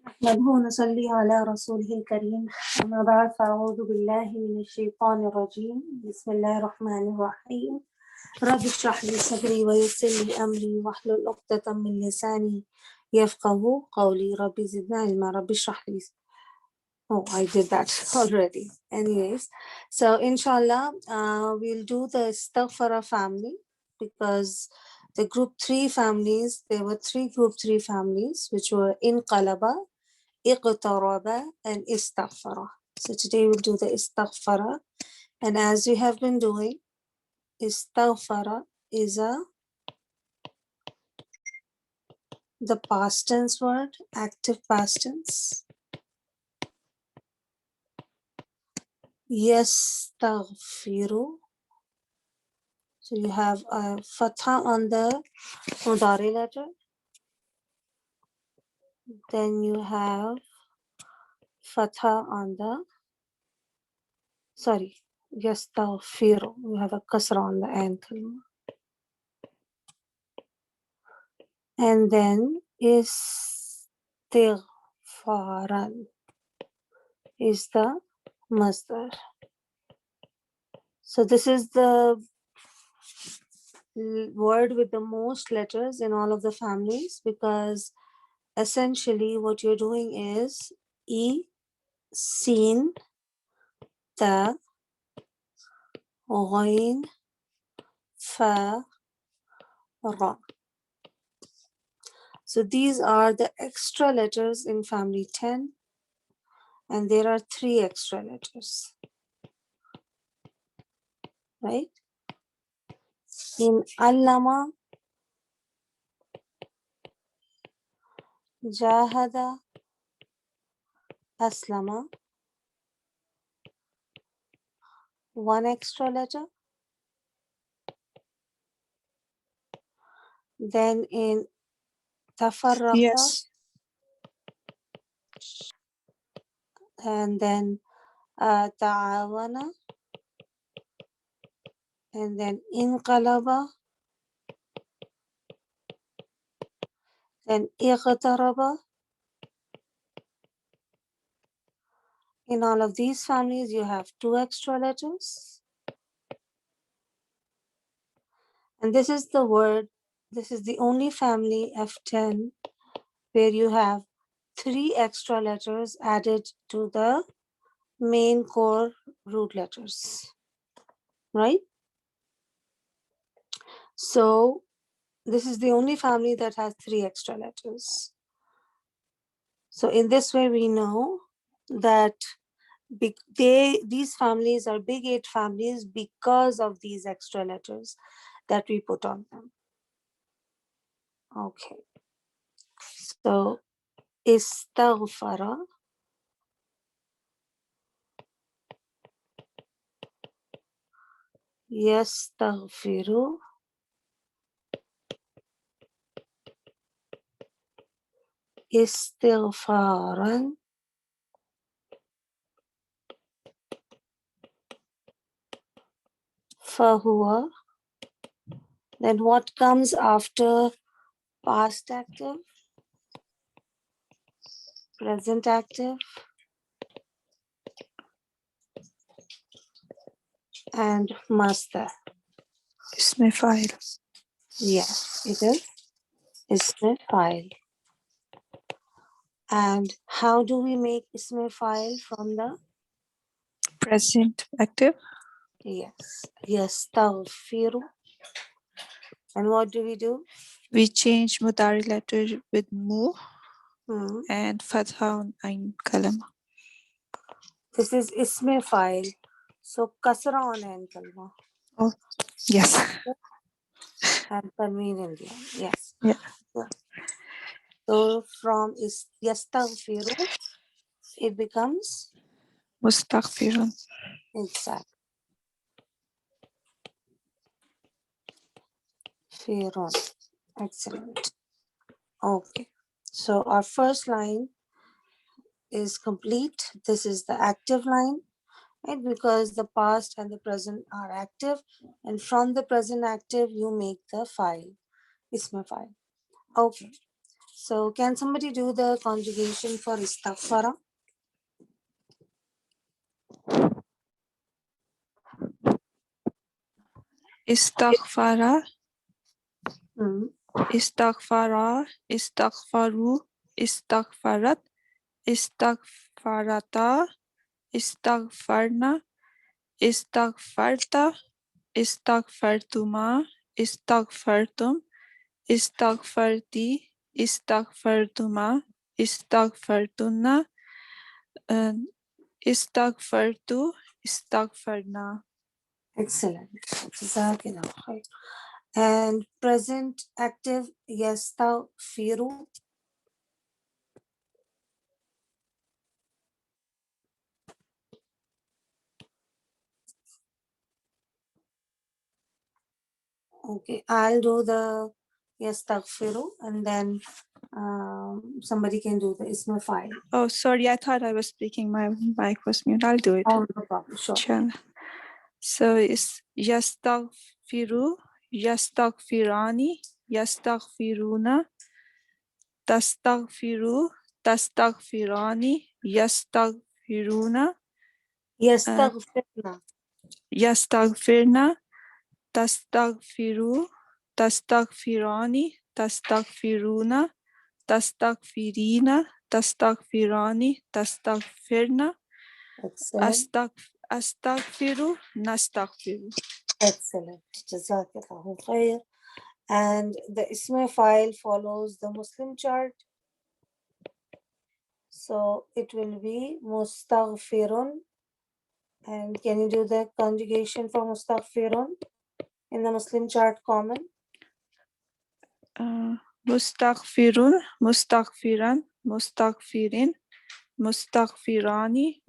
نحمده ونصلي على رسوله الكريم أما بعد فأعوذ بالله من الشيطان الرجيم بسم الله الرحمن الرحيم رب اشرح لي صدري ويسر لي أمري واحلل عقدة من لساني يفقهوا قولي رب زدنا علما رب اشرح لي. Oh, I did that already. Anyways, so inshallah, we'll do the Istaghfara family because the group 3 families, there were 3 group 3 families which were Inqalaba, Iqtaraba, and Istaghfara. So today we'll do the Istaghfara. And as we have been doing, Istaghfara is the past tense word, active past tense. Yastaghfiru. So you have a Fataha on the Mudari letter. Then you have Fataha on the, Yastaghfiru. You have a Kasra on the ankle. And then Istighfaaran is the masdar. So this is the word with the most letters in all of the families because essentially what you're doing is sin, ta, ghain, fa, ra. So these are the extra letters in family 10 and there are 3 extra letters, right? In allama, jahada, aslama, 1 extra letter. Then in tafarraqa, Yes. and then ta'awana, and then inqalaba, then iqtaraba. In all of these families, you have 2 extra letters. And this is the word, this is the only family F10 where you have 3 extra letters added to the main core root letters, right? So this is the only family that has 3 extra letters. So in this way, we know that these families are big 8 families because of these extra letters that we put on them. Okay. So Istaghfara, Yastaghfiru, Istighfaaran, Fahuwa. Then what comes after past active, present active, and masdar? Isme file. Yes, it is Isme file. And how do we make Isme file from the? Present active. Yes, Yastaghfiru. And what do we do? We change Mudari letter with Mu Hmm. and Fatha on Ain Kalam. This is Isme file. So Kasra on Ain Kalma. Oh, yes. And Tanween in the end. Yes. Yeah. So from Yastaghfiru, it becomes Mustaghfirun. exact. Firun. Excellent. Okay. So our first line is complete. This is the active line, right? Because the past and the present are active. And from the present active, you make the file, Isma file. Okay. So can somebody do the conjugation for Istaghfara? Istaghfara, Hmm. Istaghfara, Istaghfaru, Istaghfarat, Istaghfarata, Istaghfarna, Istaghfarta, Istaghfartuma, Istaghfartum, Istaghfarti, Istaghfartuma, Istaghfartunna, and Istaghfartu, Istaghfarna. Excellent. Jazakallah khair. And present active Yastaghfiru. Okay, I'll do the Yastaghfiru and then somebody can do the Isma file. Oh, sorry, I thought I was speaking. My mic was mute. I'll do it. Oh, no problem. Sure. Inshallah. So it's Yastaghfiru, Yastaghfirani, Yastaghfiruna, Tastaghfiru, Tastaghfirani, Yastaghfiruna, Yastaghfirna. Yastaghfirna, Tastaghfiru, Tastaghfirani, Tastaghfiruna, Tastaghfirina, Tastaghfirani, Tastaghfirna, Excellent. Astaghfiru, Nastaghfiru. Excellent. Jazakallahu khair. And the Isma file follows the Muslim chart. So it will be Mustaghfirun. And can you do the conjugation for Mustaghfirun in the Muslim chart common? Mustaghfirun, Mustaghfiran, Mustaghfirin, Mustaghfirani,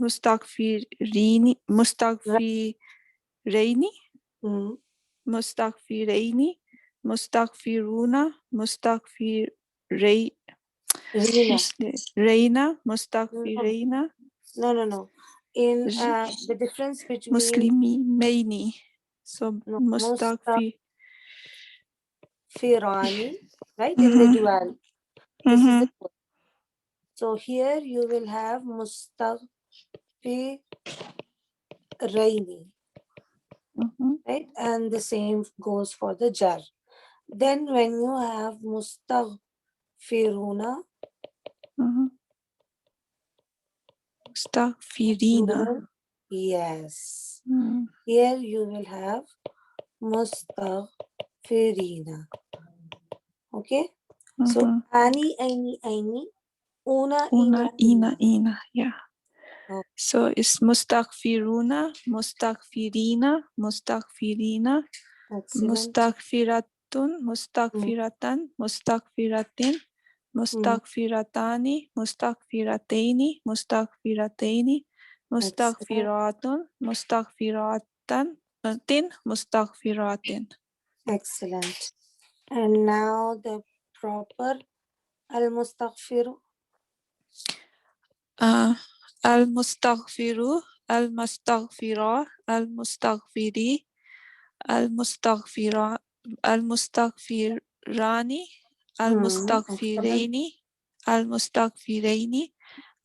Mustaghfirini, Mustaghfiraini, Hmm. Mustaghfiraini, Mustaghfiruna, Mustaghfiraina, Rina. Mustaghfiraina, No. In the difference between Muslimaini. So Mustaghfir. Mustafirani, right? In the dual. This is the Mm-hmm. so here you will have Mustafiraini, Mm-hmm. right? And the same goes for the jar. Then when you have Mustaghfiruna, Mm-hmm. Mustaghfirina. yes. Mm. Here you will have Mustaghfirina. Okay? So Mm-hmm. Ani, Aini, Una, Una, Ina. ina. Yeah. Okay. So it's mustaghfiruna, mustaghfirina, mustaghfirina, Excellent. mustaghfiratun, mustaghfiratan, mustaghfiratin, mustaghfiratani, mustaghfirataini, mustaghfirataini, Excellent. mustaghfiratun, mustaghfiratan, tin, mustaghfiratin. Excellent. And now the proper Al-Mustaghfiru. Al-mustaghfiru, al-mustaghfira, al-mustaghfiri, al-mustaghfira, al-mustaghfirani, Excellent. al-mustaghfiraini, al-mustaghfiraini,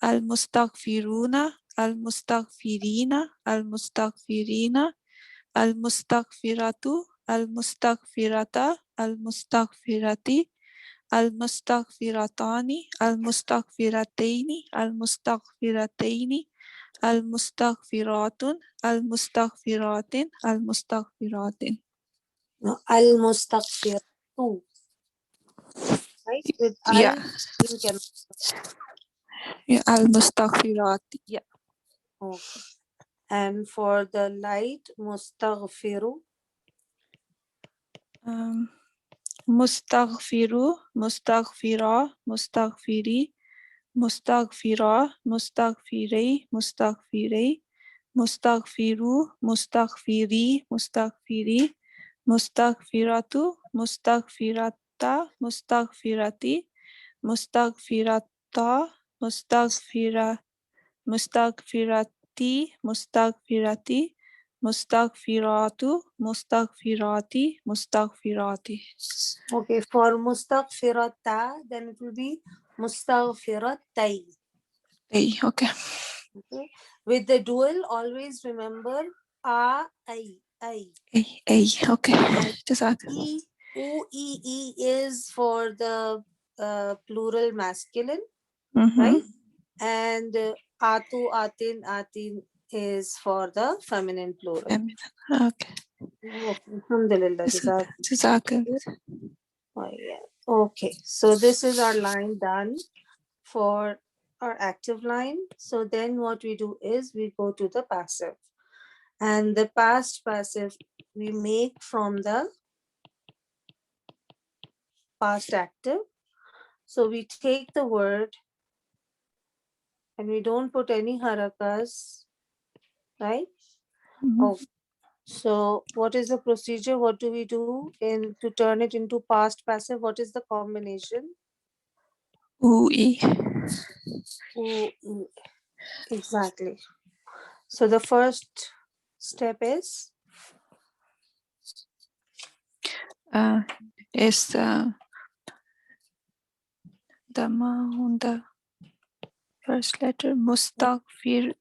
al-mustaghfiruna, al-mustaghfirina, al-mustaghfirina, al-mustaghfiratu, al-mustaghfirata, al-mustaghfirati, al-mustaghfiratani, al-mustaghfirataini, al-mustaghfirataini, al-mustaghfiratun, al-mustaghfiratin, al-mustaghfiratin. No, Al-Mustaghfiratu. Right? With Yeah, Al, you can. yeah, al-mustaghfirati. Yeah. Okay. And for the light, Mustaghfiru. Mustaghfiru, mustaghfira, mustaghfiri, mustaghfira, mustaghfiri, mustaghfiri, mustaghfiru, mustaghfiri, mustaghfiri, mustaghfiratu, mustaghfirata, mustaghfirati, mustaghfirata, mustaghfira, mustaghfirati, mustaghfirati, Mustaghfiratu, mustaghfirati, mustaghfirati. Okay, for mustaghfirata, then it will be mustaghfiratai. Okay. Okay. With the dual, always remember I. Okay. And Jazak. E is for the plural masculine, Mm-hmm. right? And atu, atin is for the feminine plural. Okay. Okay. Alhamdulillah. Jazak. Oh, yeah. Okay, so this is our line done for our active line. So then what we do is we go to the passive. And the past passive we make from the past active. So we take the word and we don't put any harakas, right? Mm-hmm. Oh, so what is the procedure? What do we do in to turn it into past passive? What is the combination? Ui. Ooh, exactly. So the first step is Is the on the first letter Mustaghfirun.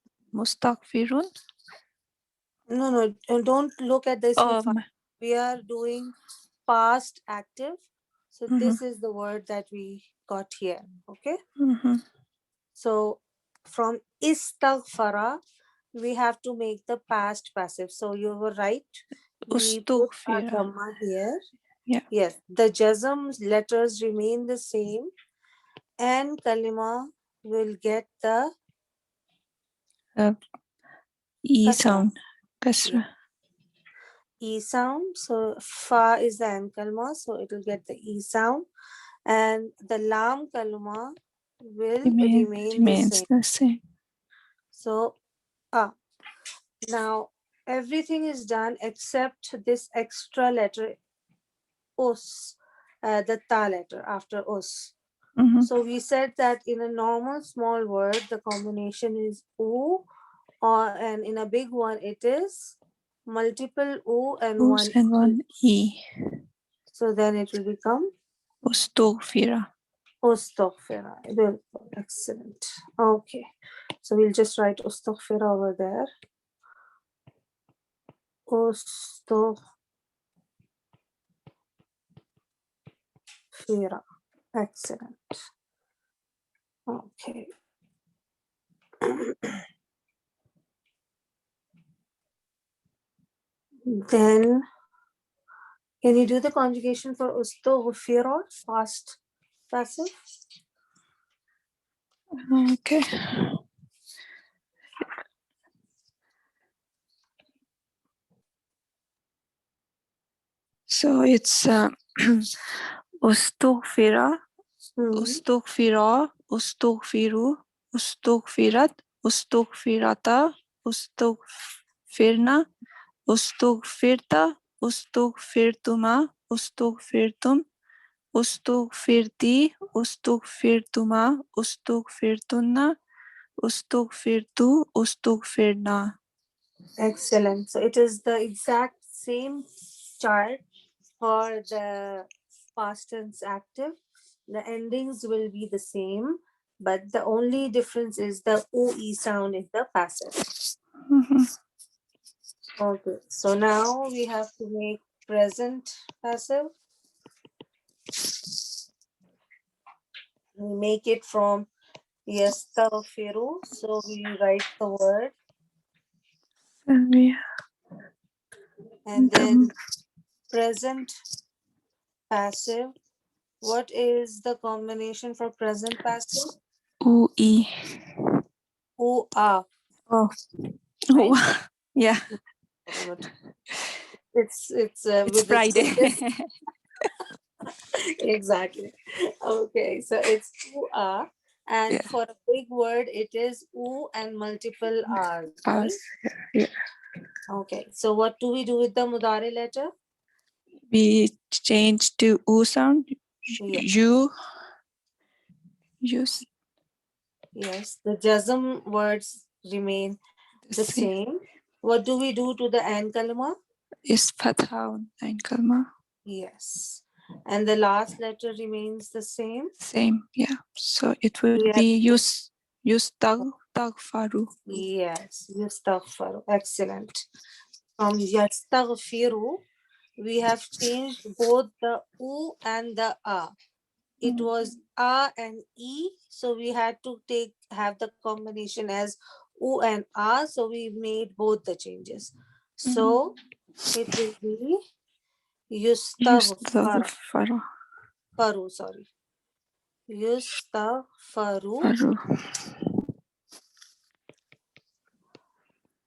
no, don't look at this in Um, we are doing past active. So mm-hmm. this is the word that we got here. Okay. Mm-hmm. So from Istaghfara, we have to make the past passive. So you were right. We put our Ustughfira. dhamma here. Yeah. Yes, the jazm letters remain the same, and kalima will get the E kasra. sound. Kasra. E sound. So fa is the end kalma, so it will get the E sound, and the lam kalma will remain the Remains same. the same. So now everything is done except this extra letter us, the ta letter after us. Mm-hmm. So we said that in a normal small word the combination is u, and in a big one it is multiple u and Us one and e. one E. So then it will become Ustughfira. Istaghfara. Excellent. Okay. So we'll just write Istaghfara over there. Istaghfara. Excellent. Okay. Then can you do the conjugation for Istaghfara? Past passive? Okay. So it's Ustughfira, Ustughfira, Ustughfiru, Ustughfirat, Ustughfirata, Ustughfirna, Ustughfirta, Ustughfirtuma, Ustughfirtum, Ustughfirti, Ustughfirtuma, Ustughfirtunna, Ustughfirtu, Ustughfirna. Excellent. So it is the exact same chart for the past tense active. The endings will be the same, but the only difference is the OE sound in the passive. Mm-hmm. Okay, so now we have to make present passive. We make it from Yastaghfiru. So we write the word and then present passive. What is the combination for present passive? UE. U-A, Oh. right? Yeah. But it's It's with the Friday. exactly. Okay, so it's U-A, and Yeah. for a big word, it is U and multiple R's, right? Yeah. Okay, so what do we do with the Mudari letter? We change to U sound. Yeah. You. Use Yes, the Jazm words remain the the same. same. What do we do to the ain kalima? Is Fataha ain kalma? Yes. And the last letter remains the same. Same, yeah. So it would We have be Yastaghfaru. yes, Yastaghfaru. Excellent. From Yastaghfiru, we have changed both the U and the A. It was A and E, so we had to have the combination as U and A, so we made both the changes. So it will be Yustaghfara. Yastaghfara. Sorry. Yustaghfaru. Faru.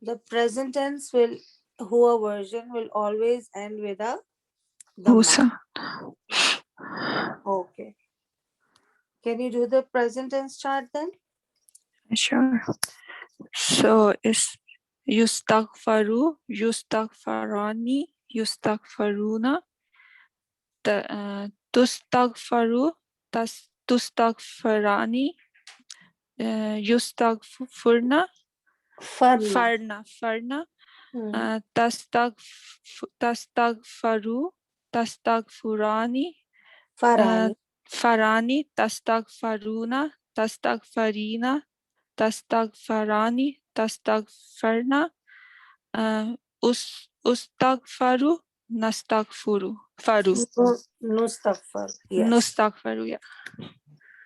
The present tense will, Hua version will always end with a Dhamma. Usa. Okay. Can you do the present tense chart then? Sure. So it's Yastaghfaru, Yastaghfarani, Yastaghfaruna, Tustaghfaru, Tustaghfarani, Yastaghfurna, Farna. Farna, Hmm. Tastaghfaru, Tastaghfurani, Farani. Farani, Tastaghfaruna, Tastaghfarina, Tastaghfarani, Tastaghfarna, Ustaghfaru, Nastaghfuru, Faru, Nustaghfar. Yes. Nustaghfaru, yeah.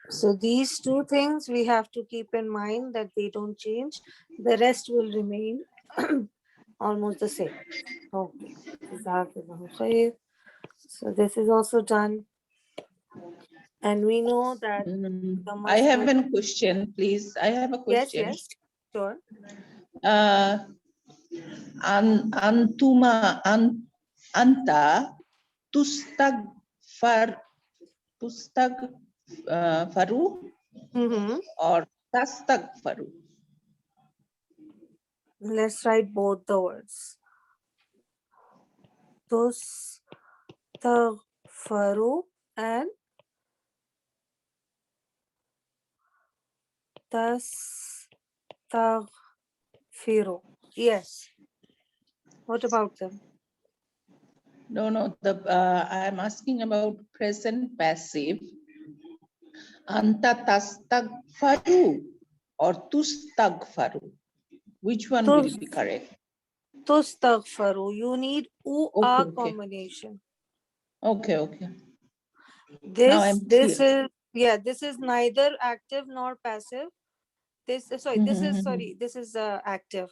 So these two things we have to keep in mind that they don't change. The rest will remain almost the same. Okay. Jazakallahu khair. So this is also done. And we know that the I have masdar. a question, please. I have a Yes, question. yes. Sure. Antuma anta tustagfar faru Mm-hmm. or tastagfaru? Let's write both the words. Tustaghfaru and tastaghfiru. Yes. What about them? No, I'm asking about present passive. Anta tastagfaru or tustagfaru? Which one will be correct? Tustaghfaru. You need Okay, a combination. okay. Now This I'm clear. this is neither active nor passive. This is active.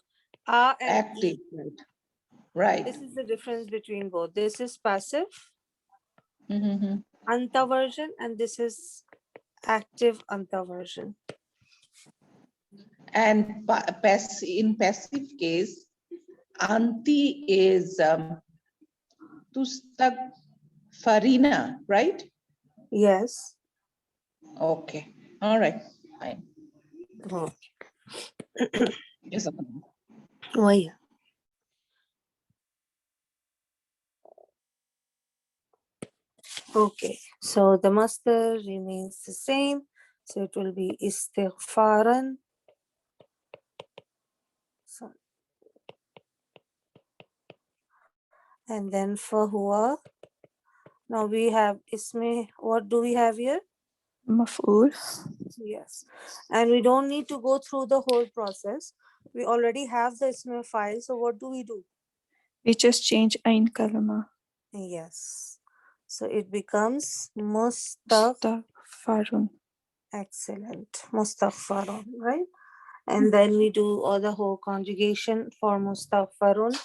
A and Active, E. right. This is the difference between both. This is passive Mm-hmm. anta version and this is active anta version. And in passive case, anti is tustag farina, right? Yes. Okay. All right. Fine. Oh. Yes. Oh, yeah. Okay. So the master remains the same. So it will be Istighfaaran. So, and then for Hua. Now we have Isme. What do we have here? Maf'ul. Yes. And we don't need to go through the whole process. We already have the Isme file. So what do we do? We just change ain kalma. Yes. So it becomes Mustaghfarun. Excellent. Mustaghfarun, right? And then we do all the whole conjugation for Mustaghfarun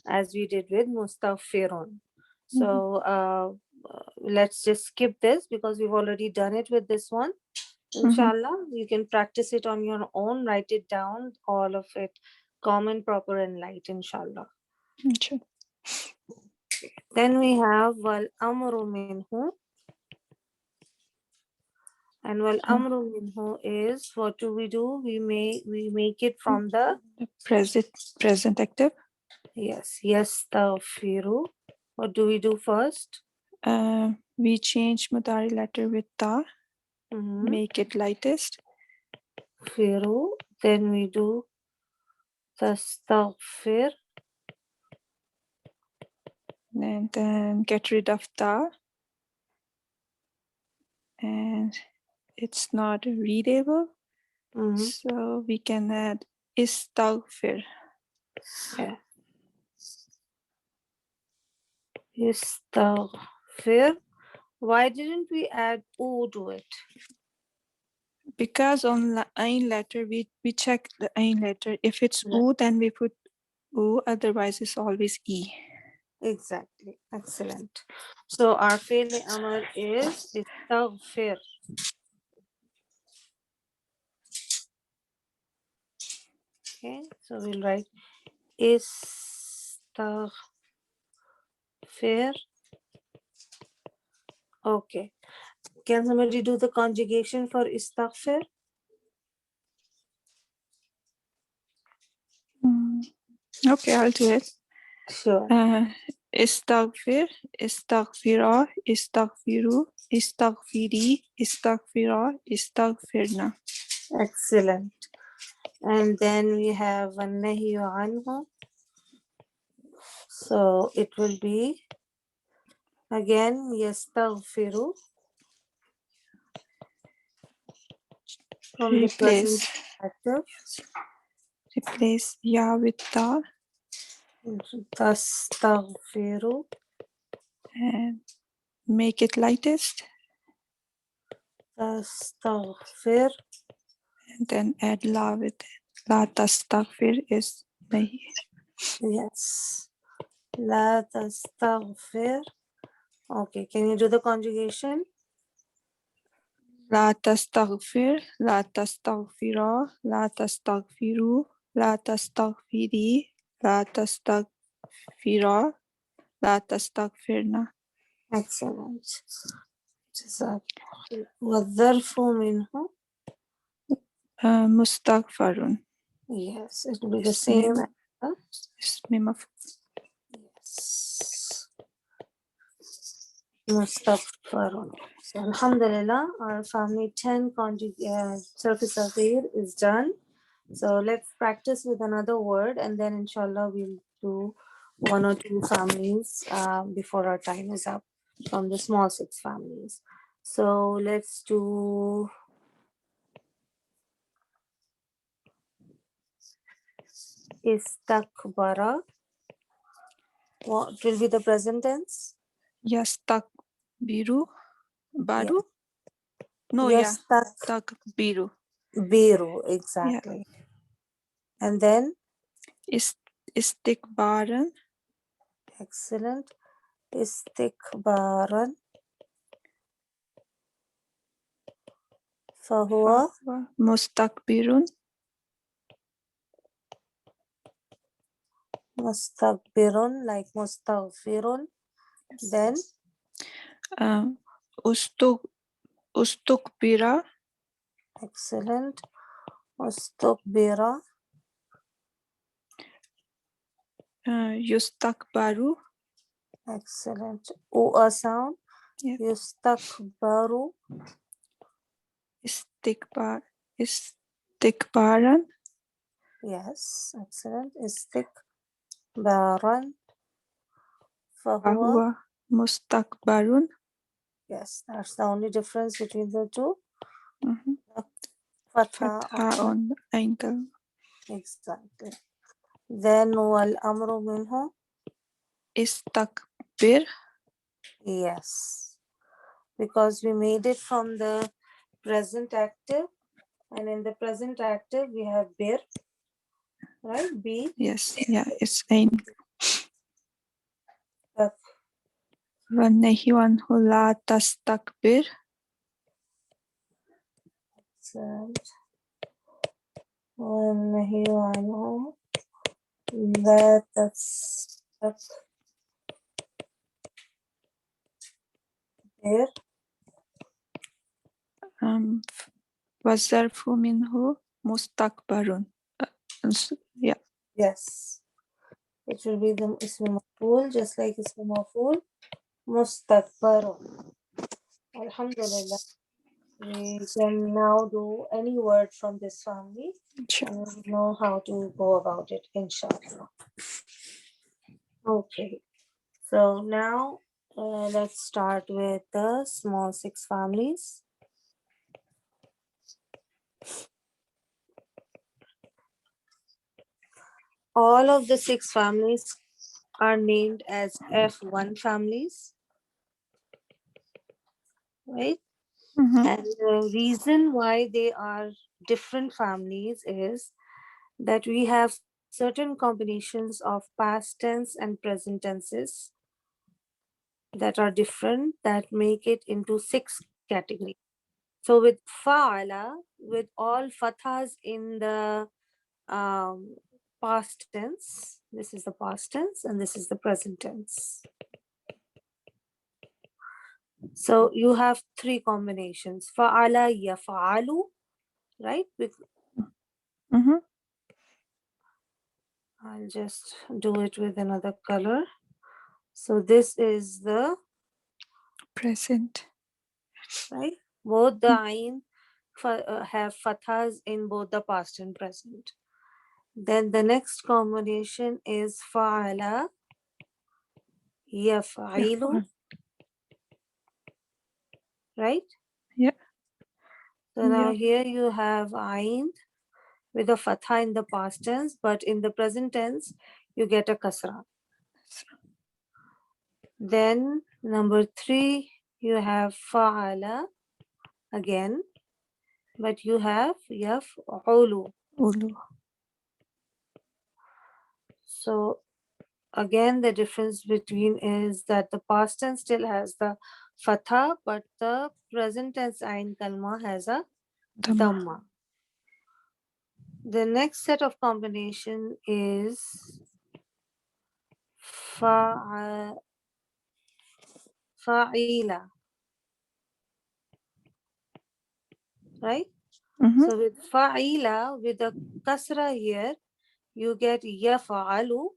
as we did with Mustaghfirun. So let's just skip this because we've already done it with this one. Inshallah, you can practice it on your own, write it down, all of it, common, proper, and light, inshallah. Sure. Then we have wal amru minhu. And wal amru minhu is, what do? We make it from the Present active. yes, yastaghfiru. What do we do first? We change mudari letter with ta. Make it lightest. Firu. Then we do tastaghfir. and then get rid of ta, and it's not readable, so we can add istaghfir. Yeah. Istaghfir. Why didn't we add O to it? Because on ain letter we check the ain letter. If it's Yeah. u, then we put u, otherwise it's always e. Exactly. Excellent. So our fi'l amr is istaghfir. Okay, so we'll write istaghfir. Okay. Can somebody do the conjugation for istaghfir? Okay, I'll do it. Sure. Istaghfir, istaghfira, istaghfiru, istaghfiri, istaghfira, istaghfirna. Excellent. And then we have an-nahyu anhu. So it will be again yastaghfiru from the present active. Replace ya with ta Tastaghfiru. and make it lightest, Tastaghfir. and then add la with it. La tastaghfir is nahi. Yes. La tastaghfir. Okay, can you do the conjugation? La tastaghfir, la tastaghfira, la tastaghfiru, la tastaghfiri, la tastaghfira, la tastaghfirna. Excellent. والظرف منه. Mustaghfarun. Yes, it will be the same. Ismi maf'ul. Yes. Istafara. So Alhamdulillah, our family 10 surface affair is done. So let's practice with another word and then inshallah we'll do one or two families before our time is up from the small 6 families. So let's do Istaghfara. What will be the present tense? Yastaghfiru. Baru? Yes. No, yastaghfiru. Yastaghfiru, Yeah. exactly. And then? Istighfaaran. Excellent. Istighfaaran. Fahuwa. Mustakbirun. Mustakbirun, like mustaghfirun. Then? Ustukbira. Excellent. Mustakbira. Yustakbaru. Excellent. A sound. Yeah. Yustakbaru. Istighfaaran. Yes, excellent. Istighfaaran. Fahuwa. Fahuwa mustakbarun. Yes, that's the only difference between the two. Fataha on ankle. Exactly. Then wal amru minhu. Istaghfir. Yes, because we made it from the present active, and in the present active we have bir, right? B. Yes, yeah, it's ain. Tak. وَالنَّهْيُ عَنْهُ لَا تَسْتَكْبِرْ. والنهي عنه لا تستكبر. وَالظَّرْفُ مِنْهُ مُسْتَكْبَرٌ. Yeah. Yes, it will be the ism maf'ul, just like ism maf'ul. Mustakbarun. Alhamdulillah. We can now do any word from this family and we know how to go about it, inshallah. Okay. So now let's start with the small 6 families. All of the 6 families are named as F1 families, right? And the reason why they are different families is that we have certain combinations of past tense and present tenses that are different that make it into 6 categories. So with fa'ala, with all fathas in the past tense, this is the past tense and this is the present tense. So you have 3 combinations: fa'ala, yaf'alu, right? I'll just do it with another color. So this is the present, right? Both the ayn have fathas in both the past and present. Then the next combination is fa'ala, yaf'ilu, right? Yeah. So now here you have ayn with a fatha in the past tense, but in the present tense, you get a kasra. Then number 3, you have fa'ala again, but you have yaf'ulu. ulu, So again, the difference between is that the past tense still has the fatha, but the present tense ayn kalma has a dhamma, dhamma. The next set of combination is fa'ila, right? So with fa'ila, with the kasra here, you get yaf'alu.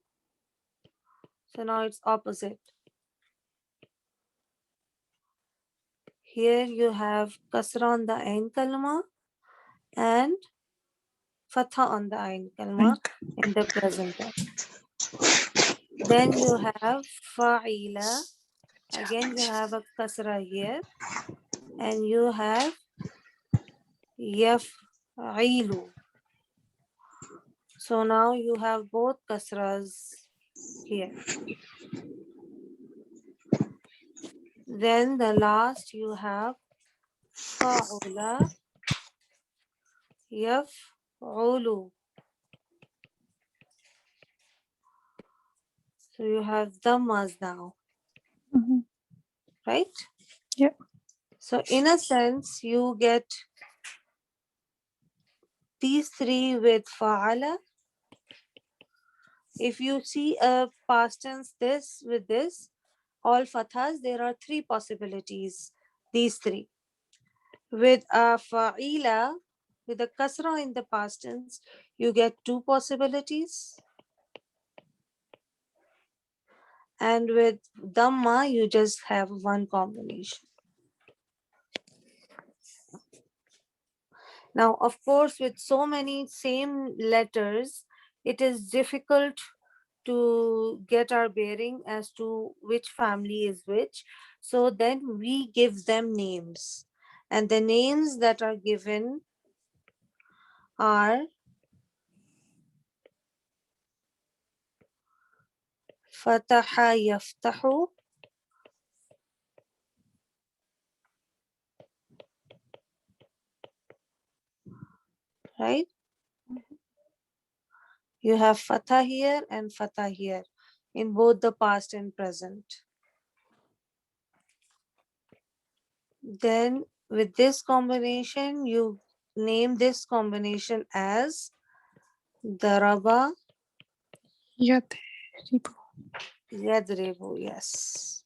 So now it's opposite. Here you have kasra on the ayn kalma and fatha on the ayn kalma in the present tense. Then you have fa'ila. Again, you have a kasra here. And you have yaf'ilu. So now you have both kasras here. Then the last you have fa'ula, yaf'ulu. So you have dhammas now, right? Yeah. So in a sense, you get these 3 with fa'ala. If you see a past tense this with this, all fathas, there are 3 possibilities, these 3. With a fa'ila, with a kasra in the past tense, you get 2 possibilities. And with dhamma, you just have 1 combination. Now, of course, with so many same letters, it is difficult to get our bearing as to which family is which. So then we give them names. And the names that are given are Fataha, Yaftahu, right? You have Fatah here and Fatah here in both the past and present. Then with this combination, you name this combination as Daraba yadribu, Yadribu. Yes.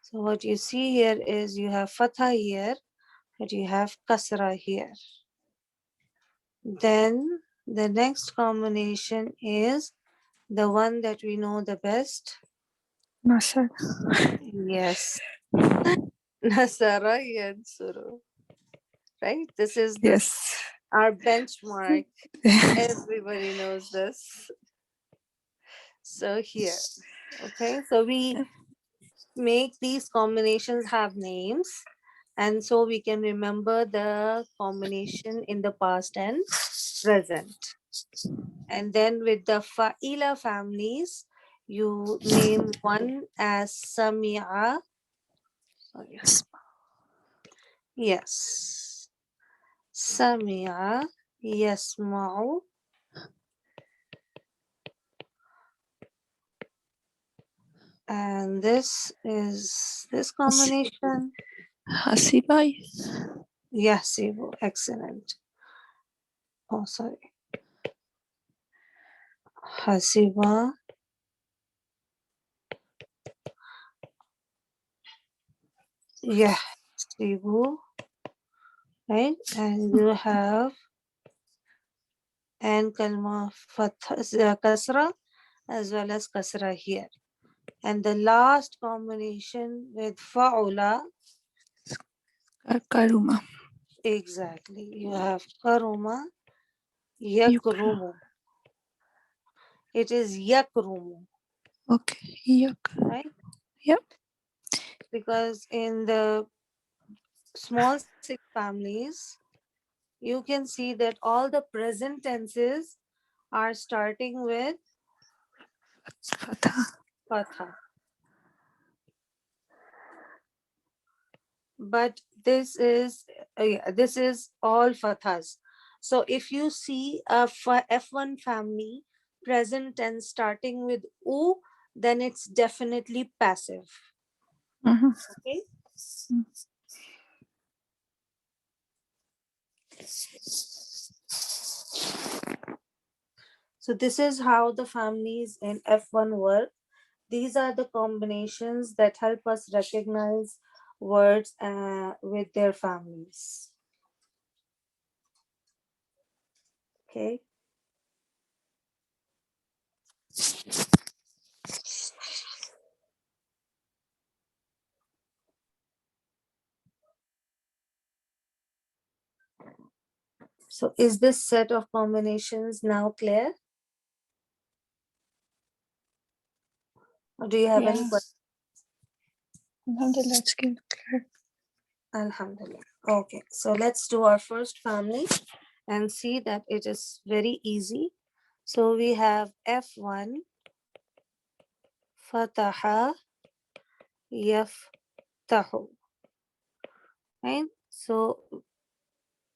So what you see here is you have Fatah here, but you have Kasra here. Then the next combination is the one that we know the best. nasar, Yes. Nasara Yansuru. Right? This is yes, our benchmark. Everybody knows this. So here, okay, so we make these combinations have names, and so we can remember the combination in the past and present. And then with the fa'ila families, you name one as sami'a. Sorry. Yes. Sami'a, yasma'u. And this is this combination. Hasibai. Yasibu. Excellent. Oh, sorry. Hasiba. Yasibu. Right? And you have and kalma kasra as well as kasra here. And the last combination with fa'ula. Karuma. Exactly. You have karuma, yakrumu. It is yakrumu. Okay. Yak. Right? Yep. Because in the small six families, you can see that all the present tenses are starting with Fataha. fatha. But this is all fathas. So if you see a F1 family present tense starting with u, then it's definitely passive. Mhm. Okay. So this is how the families in F1 work. These are the combinations that help us recognize words with their families. Okay. So is this set of combinations now clear? Or do you have any questions? Alhamdulillah, it's clear. Alhamdulillah. Okay, so let's do our first family and see that it is very easy. So we have F1, Fataha, Yaftahu. Right? So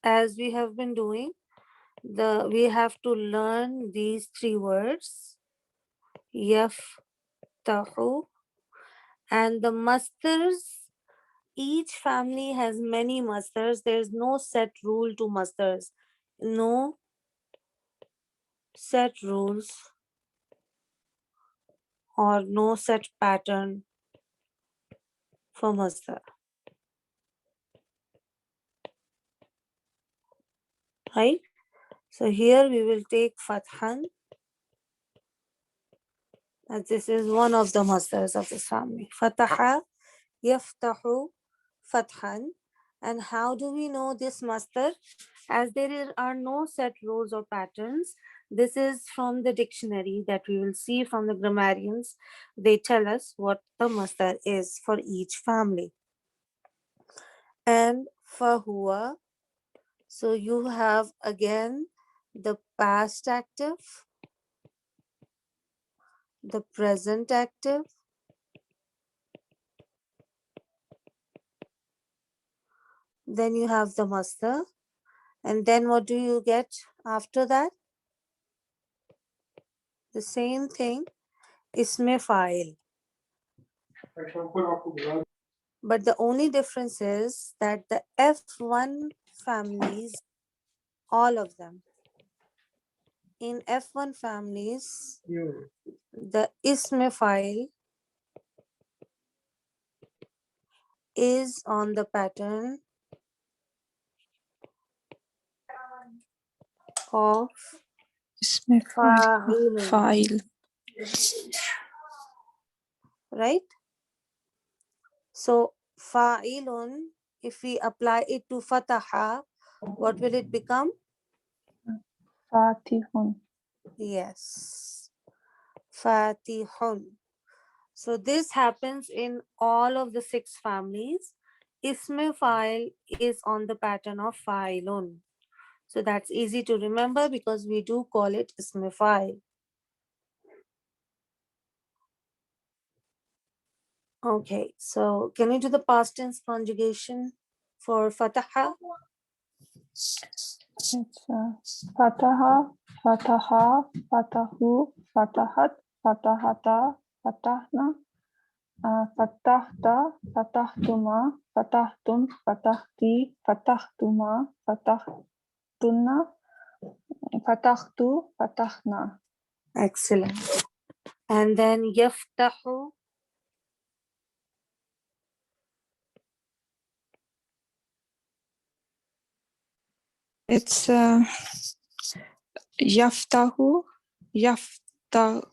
as we have been doing, we have to learn these three words, Yaftahu, and the masters. Each family has many masters. There's no set rule to masters. No set rules or no set pattern for masdar. Right? So here we will take Fathan, as this is one of the masdars of this family. Fataha, Yaftahu, Fathan. And how do we know this masdar? As are no set rules or patterns, this is from the dictionary that we will see from the grammarians. They tell us what the masdar is for each family. And fahuwa, so you have again the past active, the present active, then you have the masdar, and then what do you get after that? The same thing, isme fa'il. But the only difference is that the F1 families, all of them, in F1 families, the isme fa'il is on the pattern of Isme fa'ilun, fa'il. right? So fa'ilun, if we apply it to fataha, what will it become? Fatiham. Yes. Fatihun. So this happens in all of the 6 families. Ism file is on the pattern of fa'ilun. So that's easy to remember because we do call it ism file. Okay, so can we do the past tense conjugation for Fataha? It's Fataha, Fataha, Fatahu, Fatahat, Fatahata, Fatahna, Fatahta, Fatahtuma, Fatahtum, Fatahti, Fatahtuma, Fatahtunna, Fatahtu, Fatahna. Excellent. And then Yaftahu. It's Yaftahu, Yaftahu,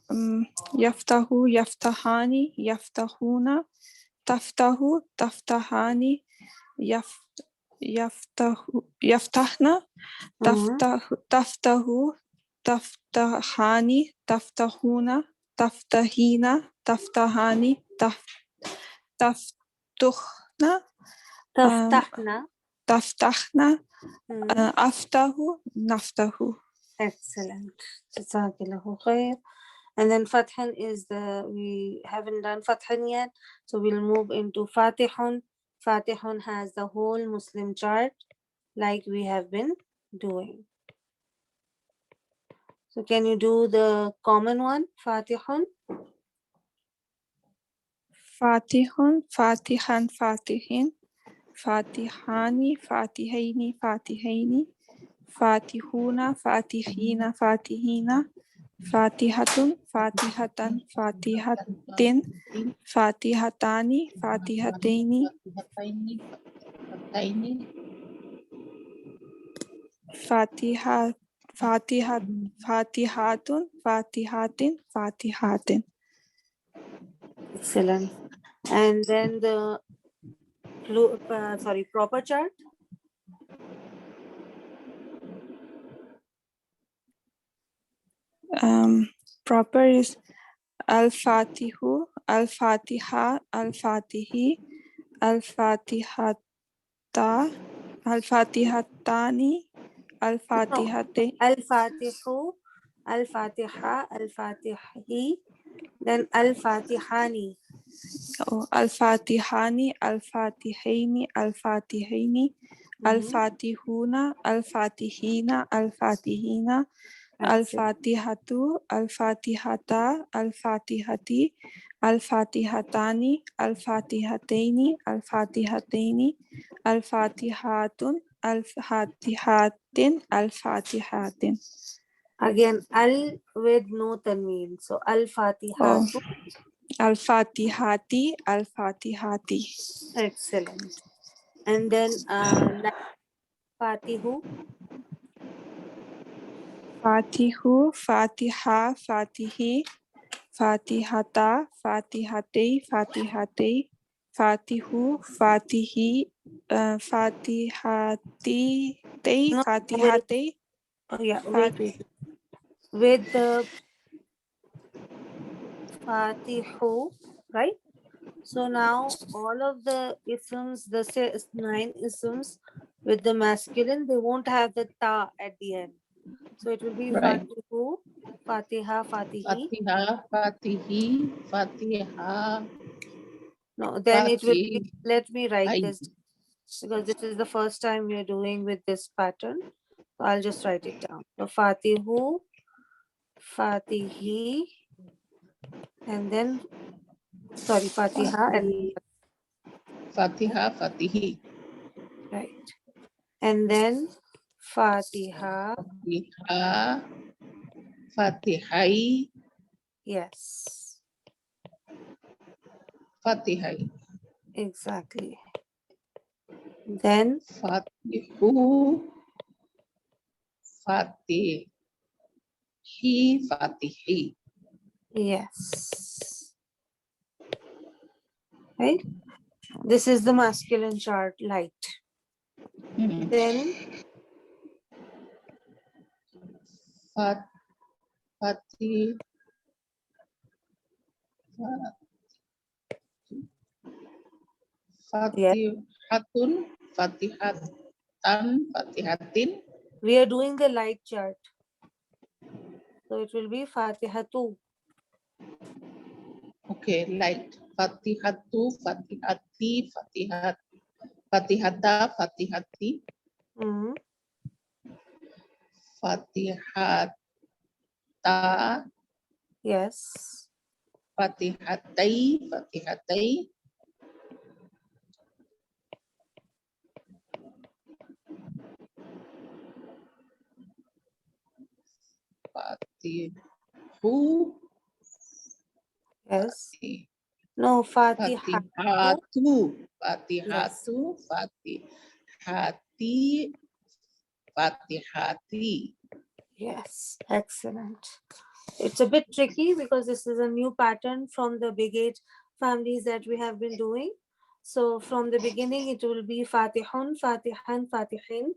Yaftahani, Yaftahuna, Taftahu, Taftahani, Yaftahna, Taftahu, Taftahani, Taftahuna, Taftahina, Taftahani, Taftuhna, Taftahna. Taftahna, Aftahu, Naftahu. Excellent. Jazakallahu khair. And then Fathan is we haven't done Fathan yet. So we'll move into Fatihun. Fatihun has the whole Muslim chart like we have been doing. So can you do the common one, Fatihun? Fatihun, Fatihan, Fatihin, Fatihani, Fatihaini, Fatihaini, Fatihuna, Fatihina, Fatihina, Fatihatun, Fatihatan, Fatihatin, Fatihatani, Fatihataini, Fatiha, Fatihatun, Fatihatin, Fatihatin. Excellent. And then the proper chart. Proper is Al-Fatihu, Al-Fatiha, Al-Fatihi, Al-Fatihata, Al-Fatihatani, Al-Fatihati, Al-Fatihu, Al-Fatiha, Al-Fatihi, then Al-Fatihani. Al-Fatihani, Al-Fatihaini, Al-Fatihini, Al-Fatihuna, Al-Fatihina, Al-Fatihina, Al-Fatihatu, Al-Fatihata, Al-Fatihati, Al-Fatihatani, Al-Fatihataini, Al-Fatihataini, Al-Fatihatun, Al-Fatihatin, Al-Fatihatin. Again, Al with no tanween. So Al-Fatihatu. Al-Fatihati, Al-Fatihati. Excellent. And then Fatihu. Fatihu, Fatiha, Fatihi, Fatihata, Fatihate, Fatihate, Fatihu, Fatihi, Fatihati, No, wait. Fatihate. Oh yeah, wait. With the Fatihu, right? So now all of the isms, the 9 isms with the masculine, they won't have the ta at the end. So it will be Right. Fatihu, Fatiha, Fatihi. Fatiha, Fatihi, Fatiha. No, then it will be, Fatih. let me write Hi. this because this is the first time we are doing with this pattern. So I'll just write it down. So Fatihu, Fatihi, and then, sorry, Fatiha, and Fatiha, Fatihi. right. And then Fatiha, Fatiha, Fatihai, yes, Fatihai. exactly. Then Fatihu, Fatihi, Fatihi. yes, right? This is the masculine chart, light. Then Fatih, Yes. Fatihatun, Fatihatan, Fatihatin. We are doing the light chart. So it will be Fatihatu. Okay, light. Fatihatu, Fatihati, Fatihat, Fatihata, Fatihati, Mm-hmm. Fatihata, Yes. Fatihatai, Fatihatai, Fatihu, Yes. Fati- No, Fatihatu. Fatihatu, Yes. Fatihatu, Fatihati, Fatihati. Yes. Excellent. It's a bit tricky because this is a new pattern from the big age families that we have been doing. So from the beginning, it will be Fatihun, Fatihan, Fatihin,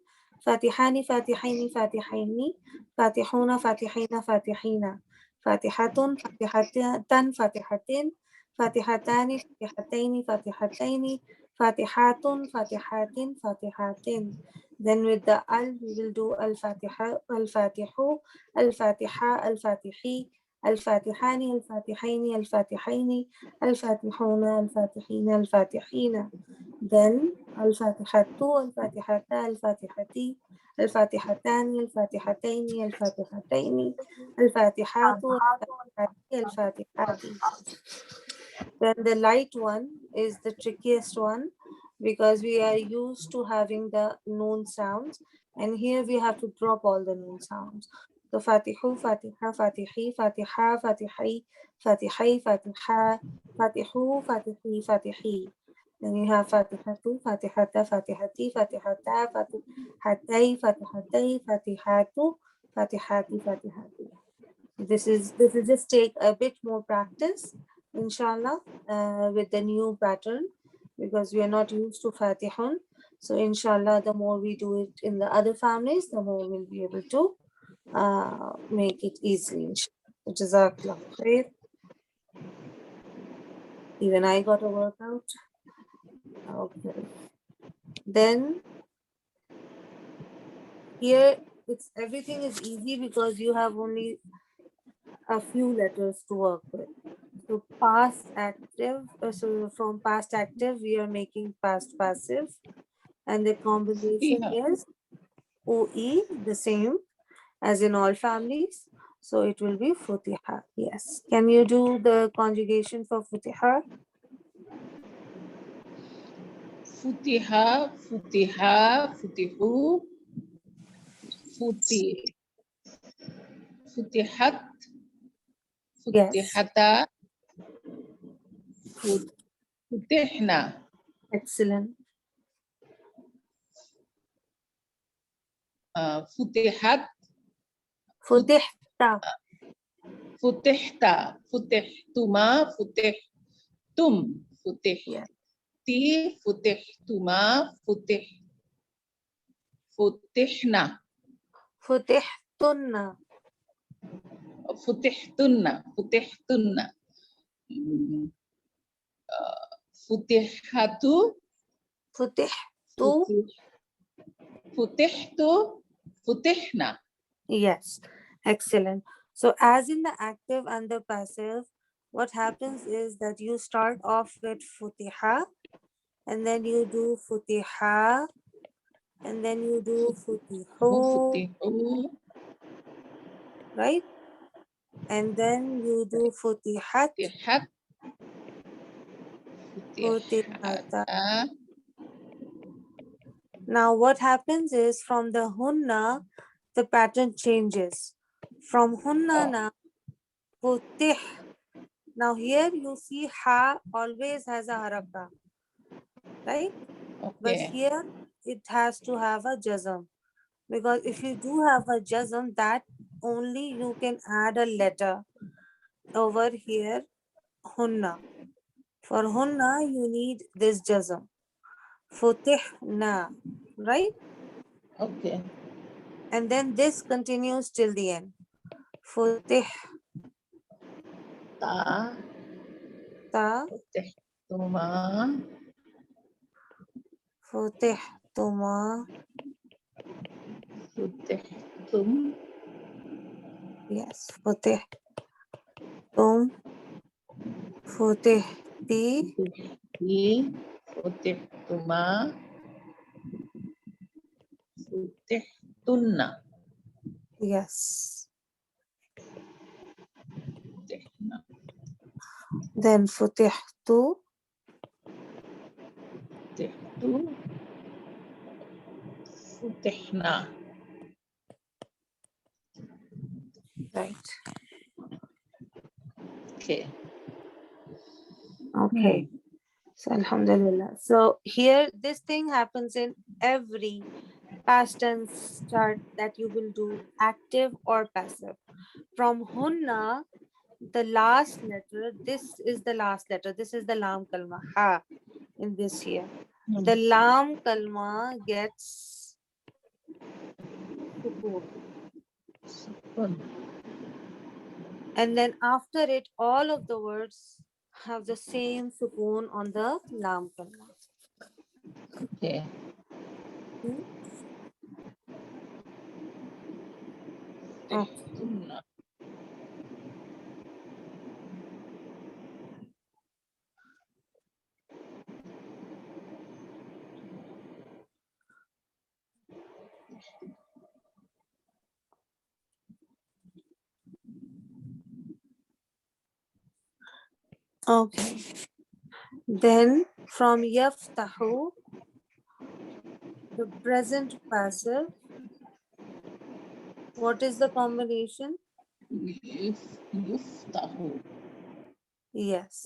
Fatihani, Fatihaini, Fatihaini, Fatihuna, Fatihina, Fatihina, Fatihatun, Fatihatan, Fatihatin, Fatihatani, Fatihataini, Fatihataini, Fatihatun, Fatihatin, Fatihatin. Then with the al, we will do al-Fatiha, al-Fatihu, الفاتحة الفاتحي الفاتحان الفاتحين الفاتحين الفاتحون الفاتحين الفاتحين then الفاتحة الفاتحة الفاتحتي الفاتحتان الفاتحتين الفاتحتين الفاتحات الفاتحات. Then the light one is the trickiest one because we are used to having the noon sounds, and here we have to drop all the noon sounds. So Fatihu, Fatiha, Fatihi, Fatiha, Fatihi, Fatihi, Fatiha, Fatihu, Fatihi, Fatihi. Then you have Fatihatu, Fatihata, Fatihati, Fatihata, Fatihatai, Fatihatai, Fatihatu, Fatihati, Fatihati. This will just take a bit more practice, inshallah, with the new pattern because we are not used to Fatihun. So inshallah, the more we do it in the other families, the more we'll be able to make it easily. Inshallah. Jazakallah khair. Even I got a workout. Okay. Then here it's everything is easy because you have only a few letters to work with. So past active, so from past active, we are making past passive, and the combination Futiha. is OE, the same as in all families. So it will be Futiha. Yes. Can you do the conjugation for Futiha? Futiha, Futiha, Futihu, Futi, Futihat, Yes. Futihata, Futihna, Excellent. Futihat, Futihta. Futihta, Futihtuma, Futihtum, Yes. Futihti, Futihtuma, Futihna, Futihtunna. Futihtunna, Futihatu, Futihtu. Futih, Futihtu, Futihna. Yes, excellent. So, as in the active and the passive, what happens is that you start off with Futiha, and then you do Futiha, and then you do Futihu, Futihu, right? And then you do Futihat, Futihat, Futihata. Futihata, Now, what happens is from the Hunna, the pattern changes. From Hunna oh, now, Futih. Now, here you see Ha always has a haraka, right? But okay, here it has to have a jazm because if you do have a jazm, that only you can add a letter over here, hunna. For hunna, you need this jazm. Futihna, right? okay, And then this continues till the end. Futih, ta, فتحتما فتحتما فتحتم yes فتحتم فتحتي فتحتي فتحتما فتحتن yes فتحنا then فتحت فتحت فتحنا right okay okay so alhamdulillah so here this thing happens in every past tense start that you will do active or passive from hunna the last letter this is the last letter this is the lam kalma ha in this here the lam kalma gets sukoon Sukun. and then after it all of the words have the same sukoon on the lam kalma. Okay. Hmm? Okay. فتحتن Okay. Then from Yaftahu, the present passive, what is the combination? يفتح Yes.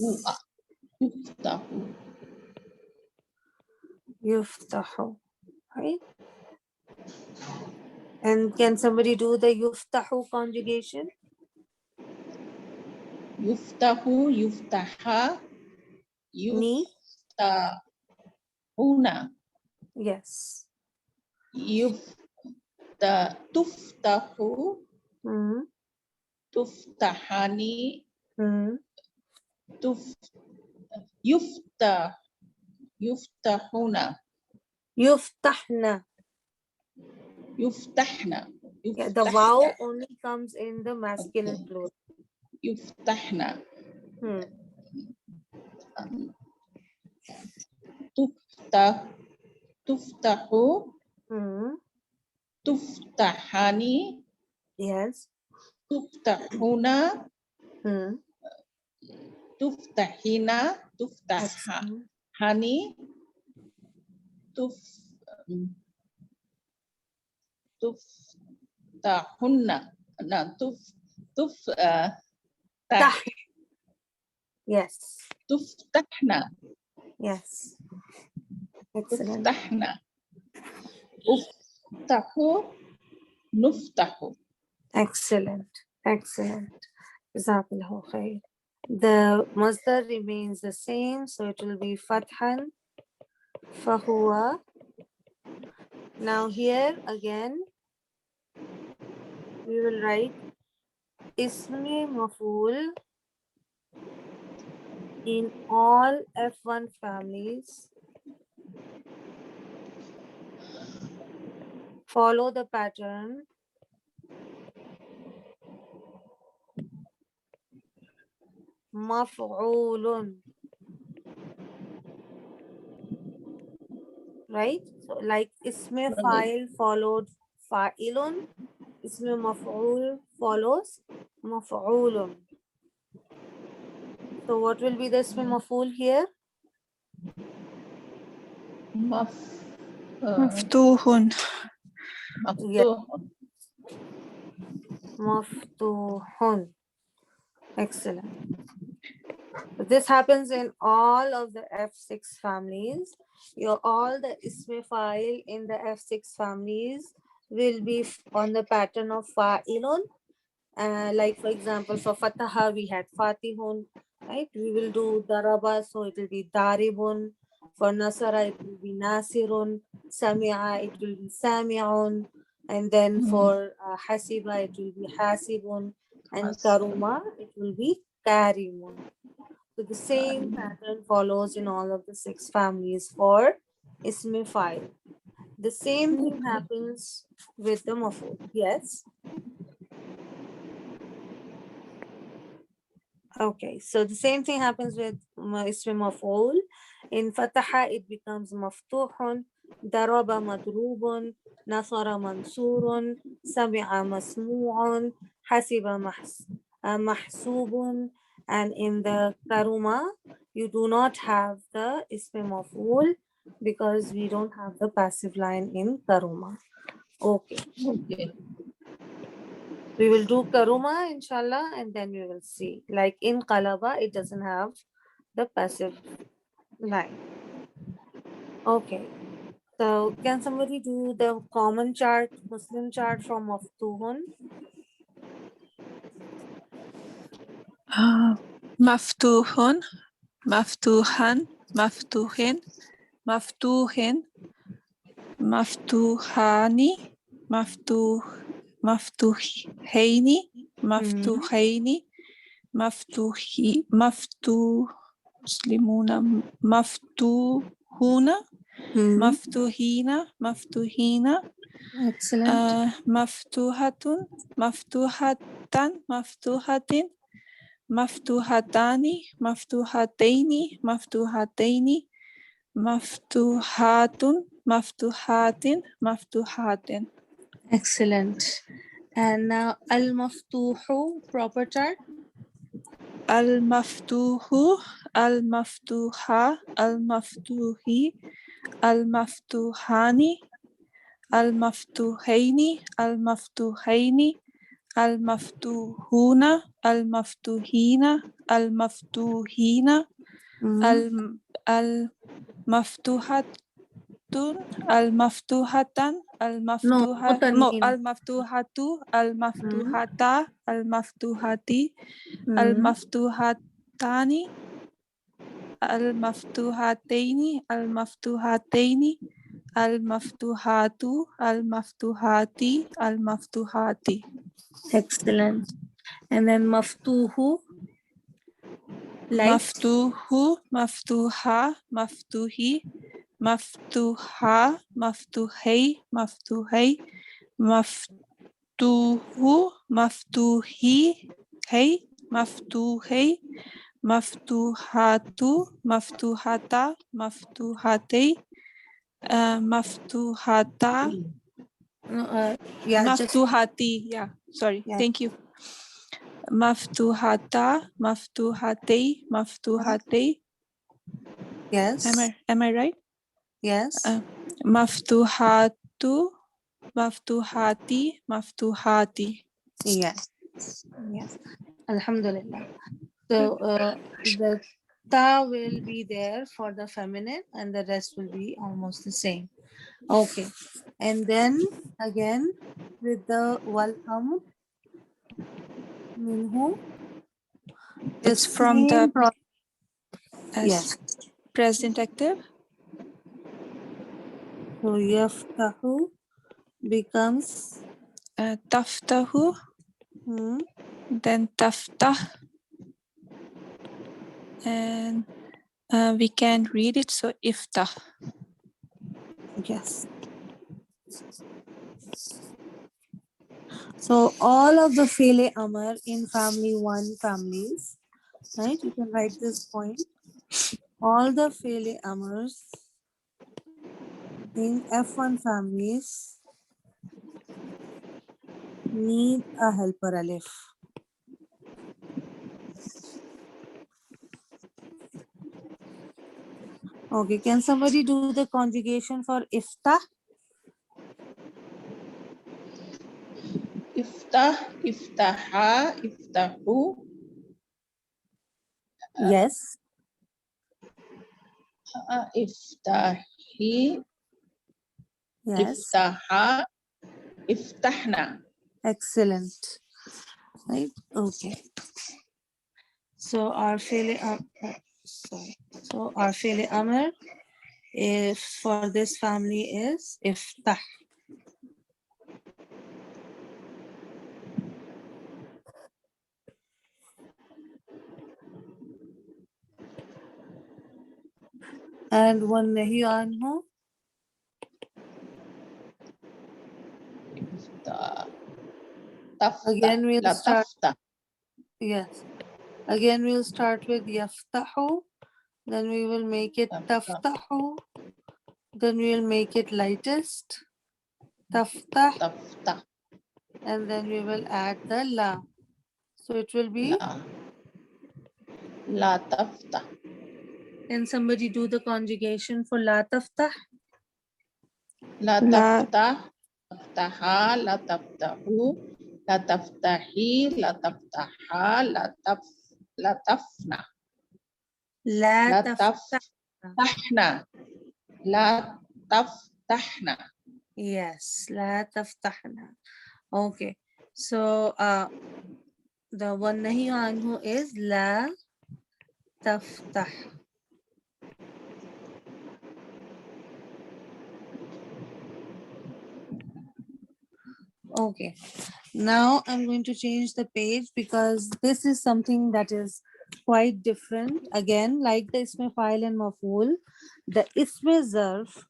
يفتح Yuftahu. Right? And can somebody do the Yuftahu conjugation? يفتح يفتح Ni? يفتحون Yes. تفتح Hmm. تفتحان Hmm. يفتح يفتحون Yuftahna. يفتحن Yeah, the vowel يفتحن only comes in the masculine Okay. plural. يفتحن Hmm. تفتح تفتح Hmm. تفتحان Yes. تفتحون Hmm. تفتحين Excellent. تفتحان تف تفتحن نعم تف Tah. Yes. تفتحن Yes. Excellent. تفتحن افتح نفتح Excellent. Excellent. Jazakallahu khair. The masdar remains the same, so it will be fathan, fahuwa. Now here again, we will write ismi maful in all F1 families. Follow the pattern. Maf'ulun. Right? So like ismi fa'il followed fa'ilun. Ismi maf'ul follows maf'ulun. So what will be the ismi maf'ul here? مفتوح Yes, مفتوح maftuhun. Excellent. So this happens in all of the F6 families. All the ismi file in the F6 families will be on the pattern of fa'ilun. Like for example, for Fataha we had Fatihun, right? We will do Daraba, so it will be Daribun. For Nasara it will be Nasirun. Sami'a it will be Sami'un. And then for Hasiba it will be Hasibun. And Karuma it will be Karimun. So the same pattern follows in all of the 6 families for ismi file. The same thing happens with the maf'ul. Yes. Okay, so the same thing happens with ismi maf'ul. In Fataha, it becomes maftuhun, daraba madrubun, nasara mansurun, sami'a masmu'un, hasiba mahsubun. And in the karuma, you do not have the ismi maf'ul because we don't have the passive line in karuma. Okay. Okay. We will do karuma, inshallah, and then we will see. Like in qalaba, it doesn't have the passive line. Okay. So can somebody do the common chart, Muslim chart from Maftuhun? Maftuhun, maftuhan, maftuhin, maftuhin, maftuhani, maftuhaini, maftuhaini, muslimuna, maftuhuna, maftuhina, maftuhina, Excellent. maftuhatun, maftuhatan, maftuhatin, maftuhatani, maftuhataini, maftuhataini, maftuhatun, maftuhatin, maftuhatin. Excellent. And now al-maftuhu, proper chart. Al-maftuhu, al-maftuha, al-maftuhi, al-maftuhani, al-maftuhaini, al-maftuhaini, al-maftuhuna, al-maftuhina, al-maftuhina, al-maftuhatun, al-maftuhatan, No, no tanween. al-maftuhatu, al-maftuhata, al-maftuhati, al-maftuhatani, al-maftuhataini, al-maftuhataini, al-maftuhatu, al-maftuhati, al-maftuhati. Excellent. And then maftuhu, light. Maftuhu, maftuha, maftuhi, maftuha, maftuhai, maftuhai, maftuhu, maftuhi, hey, maftuhai, maftuhatu, maftuhata, maftuhatei, maftuhata, Yeah, maftuhati, yeah, sorry, yeah. thank you. Maftuhata, maftuhatei, maftuhatei. Yes. Am I right? Yes. Maftuhatu, maftuhati, maftuhati. Yes. Yes. Alhamdulillah. So the ta will be there for the feminine and the rest will be almost the same. Okay. And then again with the wal amr minhu, the It's from the same yes. present active. So yaftahu becomes Taftahu, then taftah, and we can read it. So iftah. yes. So all of the fele amr in family 1 families, right? You can write this point. All the fele amrs in F1 families need a helper alif. Okay, can somebody do the conjugation for iftah? Iftah, iftaha, iftahu, Yes. iftahi, Yes. iftaha, iftahna. Excellent. Right. Okay. So our fele So our fele amr if for this family is iftah. And وَالنَّهْيُ عَنْهُ. تفتح Again we'll لا start. تفتح Yes. Again we'll start with Yaftahu. Then we will make it تفتح Taftahu. Then we will make it lightest. Taftah. تفتح And then we will add the La. So it will be. لا لا تفتح Can somebody do the conjugation for La Taftah? لا لا تفتح تفتحا لا تفتحوا لا تفتحي لا تفتحا لا تفنى La لا Taftah. تفتحنا لا تفتحنا. Yes. La Taftahna. Okay. So the one nahi anhu is La Taftah. Okay. Now I'm going to change the page because this is something that is quite different. Again, like the isme file and maf'ul, the isme zarf,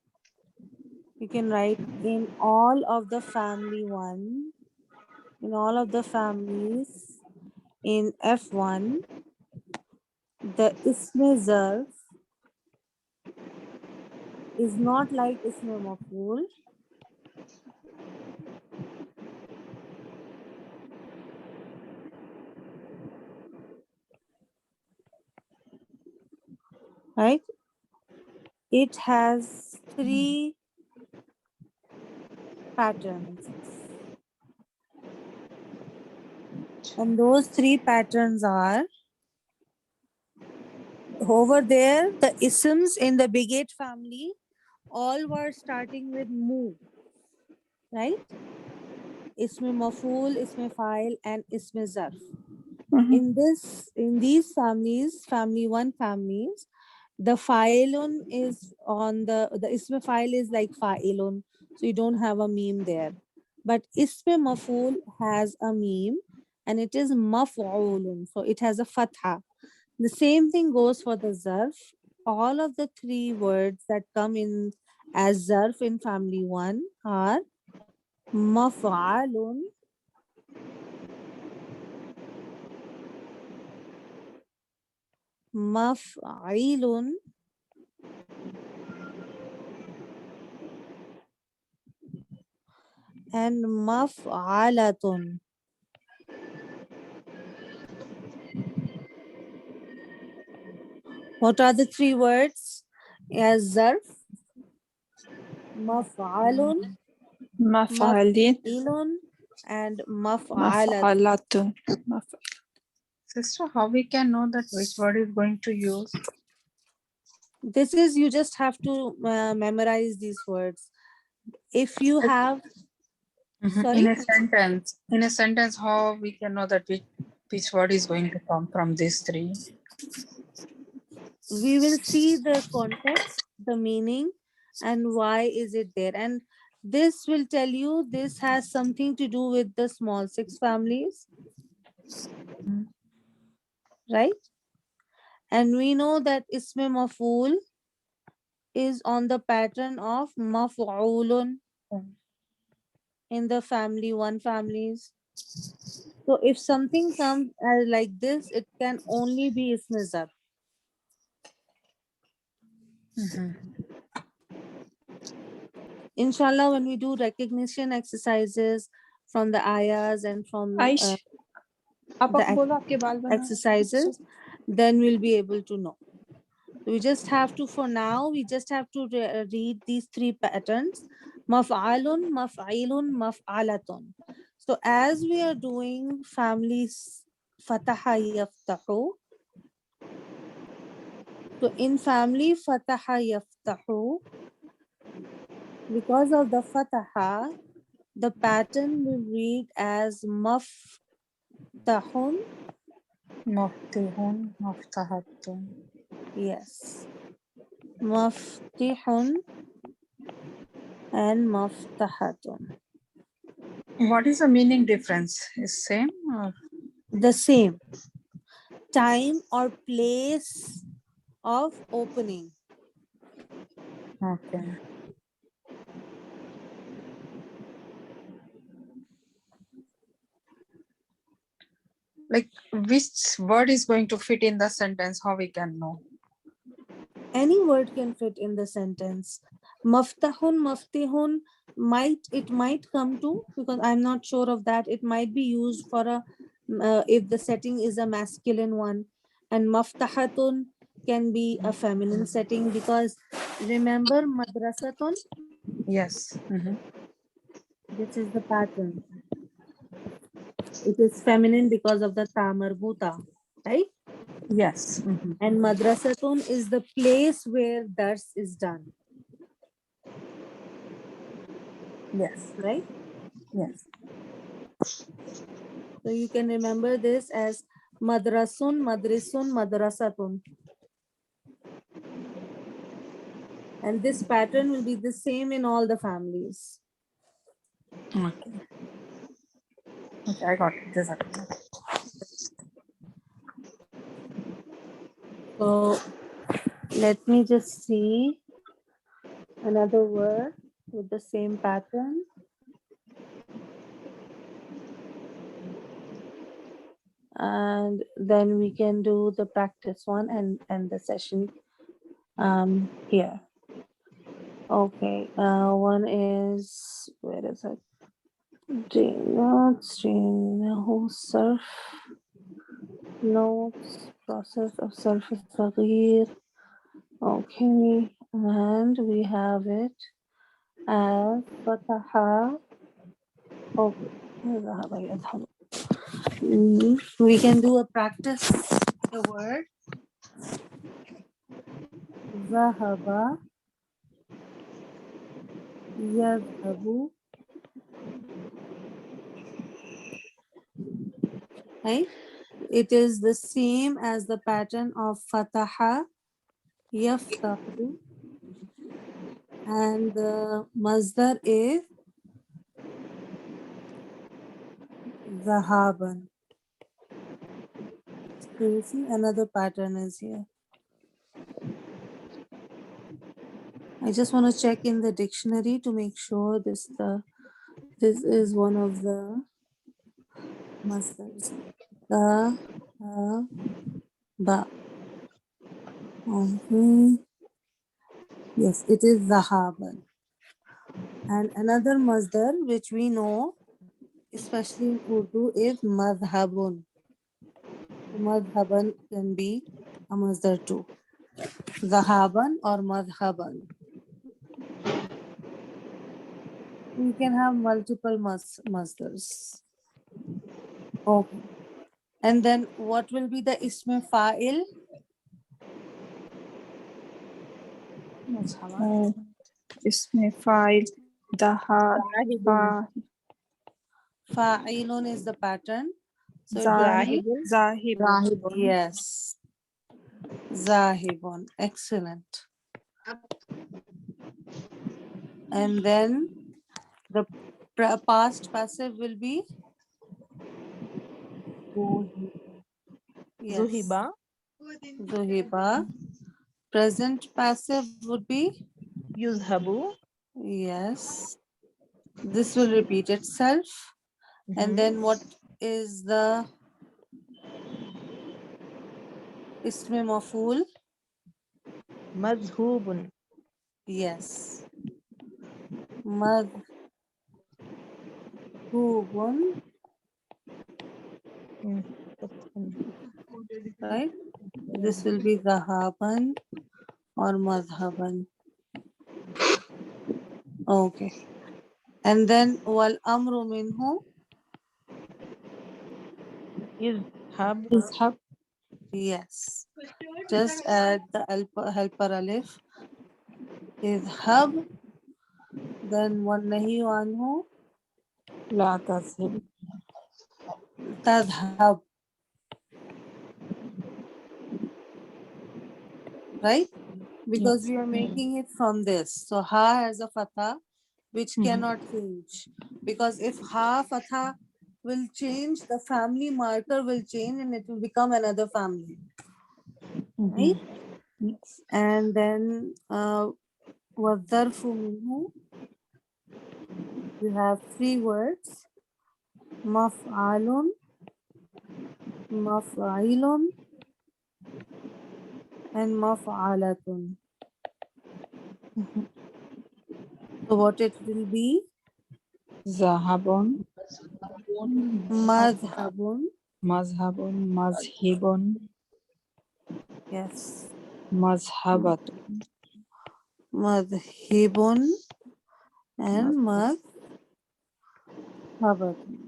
you can write in all of the family one, in all of the families in F1, the isme zarf is not like isme maf'ul. Right? It has 3 patterns. And those 3 patterns are over there, the isms in the Big 8 family all were starting with mu, right? Isme maful, isme file, and isme zarf. In these families, family 1 families, the fa'ilun is on the isme file is like fa'ilun, so you don't have a meme there. But isme maful has a meme and it is maf'ulun, so it has a fatha. The same thing goes for the zarf. All of the 3 words that come in as zarf in family 1 are maf'alun, maf'ilun, and maf'alatun. What are the 3 words as zarf? Maf'alun, مفعلين maf'ilun, and maf'alatun. مفعلات Sister, how we can know that which word is going to use? This is, you just have to memorize these words. If you have, sorry, In a sentence, how we can know that which word is going to come from these 3? we will see the context, the meaning, and why is it there. And this will tell you this has something to do with the small 6 families, right? And we know that isme maf'ul is on the pattern of maf'ulun in the family 1 families. So if something comes as like this, it can only be isme zarf. Inshallah, when we do recognition exercises from the ayahs and from Aish आप the बोलो आपके बाल बना exercises, then we'll be able to know. We just have to, for now, we just have to read these 3 patterns. Maf'alun, maf'ilun, maf'alatun. So as we are doing families Fataha Yaftahu, so in family Fataha Yaftahu, because of the Fataha, the pattern will read as Maftahun. Muftihun, muftahatun. Yes. Maftihun and Maftahatun. What is the meaning difference? Is same or? The same. Time or place of opening. Okay. Like which word is going to fit in the sentence? How we can know? Any word can fit in the sentence. Maftahun, maftihun might come to, because I'm not sure of that. It might be used for a if the setting is a masculine one, and maftahatun can be a feminine setting, because remember madrasatun, Yes. this is the pattern. It is feminine because of the ta marbuta, right? Yes. And madrasatun is the place where dars is done, Yes. right? Yes. So you can remember this as madrasun, madrisun, madrasatun. And this pattern will be the same in all the families. Okay. Okay, I got it. Jazakallah. So let me just see another word with the same pattern. And then we can do the practice one and end the session here. Okay, one is, where is it? Notes, surf, notes, process of surface صغير. Okay, and we have it as Fataha. Okay, we can do a practice the word Zahaba, Yadhabu, right? It is the same as the pattern of Fataha, Yaftahu, and the Masdar is Zahaban. So you see another pattern is here. I just want to check in the dictionary to make sure this is one of the masdars. The ba. Yes, it is zahaban. And another masdar which we know, especially in Urdu, is madhabun. So madhaban can be a masdar too. Zahaban or madhaban. We can have multiple masdars. Okay. And then what will be the ism fa'il? इसमें file दहा फा Fa'ilun is the pattern. So it will be, जाहिबुन yes, zahibun. Excellent. And then the past passive will be, yes, Zuhiba. Present passive would be, يذهب. yes. This will repeat itself. And then what is the ism maf'ul? مذهوب. Yes. Madhubun, right? This will be zahaban or madhaban. Okay. And then wal amru minhu, يذهب. yes. Just add the helper alif. Idhab. Then wan nahi anhu, La tazhib. tadhab. Right? Because Yes. we are making it from this. So ha has a fatha, which cannot change. Because if ha fatha will change, the family marker will change and it will become another family. Right? Yes. And then وَالظَّرْفُ مِنْهُ, we have 3 words, مَفْعَلٌ, مَفْعِلٌ, and مَفْعَلَةٌ. So what it will be? Zahabun, Madhabun. mazhabun, mazhibun, Yes. mazhabatun. Madhibun and madhabatun.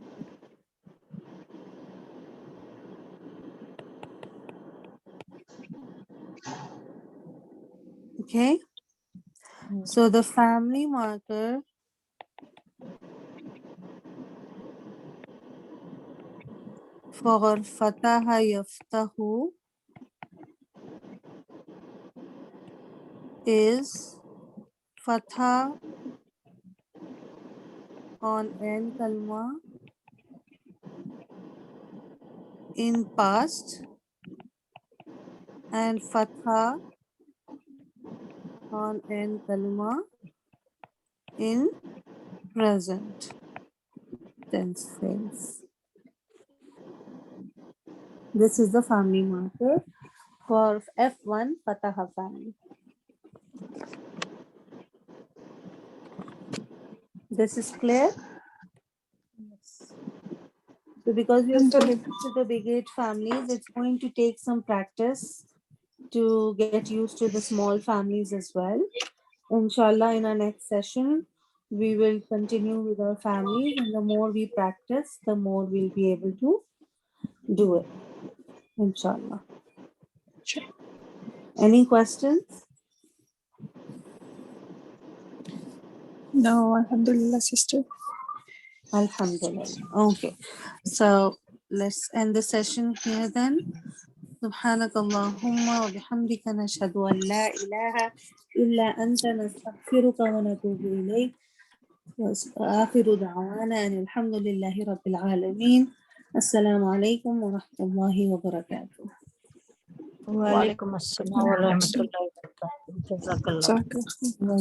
Okay. So the family marker for Fataha Yaftahu is Fatha on N kalma in past and Fatha on N kalma in present tense phrase. This is the family marker for F1 Fataha family. This is clear? So because we are switching to the big 8 families, it's going to take some practice to get used to the small families as well. Inshallah, in our next session, we will continue with our families, and the more we practice, the more we'll be able to do it. Inshallah. Sure. Any questions? No, alhamdulillah, sister. Alhamdulillah. Okay. So let's end the session here then. سبحانك اللهم وبحمدك نشهد أن لا إله إلا أنت نستغفرك ونتوب إليك وآخر دعوانا أن الحمد لله رب العالمين. السلام عليكم ورحمة الله وبركاته. Wa alaikum assalam wa rahmatullahi wa barakatuh. Jazakallah. Jazakallah.